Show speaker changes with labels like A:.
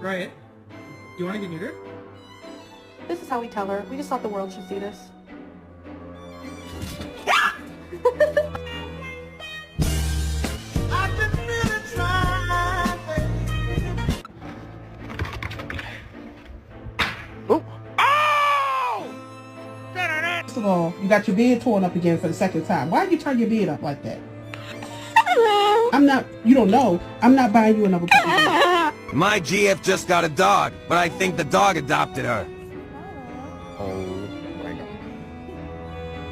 A: Right. Do you want to get neutered?
B: This is how we tell her. We just thought the world should see this.
C: I've been really trying,
D: Oh!
E: First of all, you got your beard torn up again for the second time. Why did you turn your beard up like that? I'm not, you don't know, I'm not buying you another puppy.
F: My GF just got a dog, but I think the dog adopted her.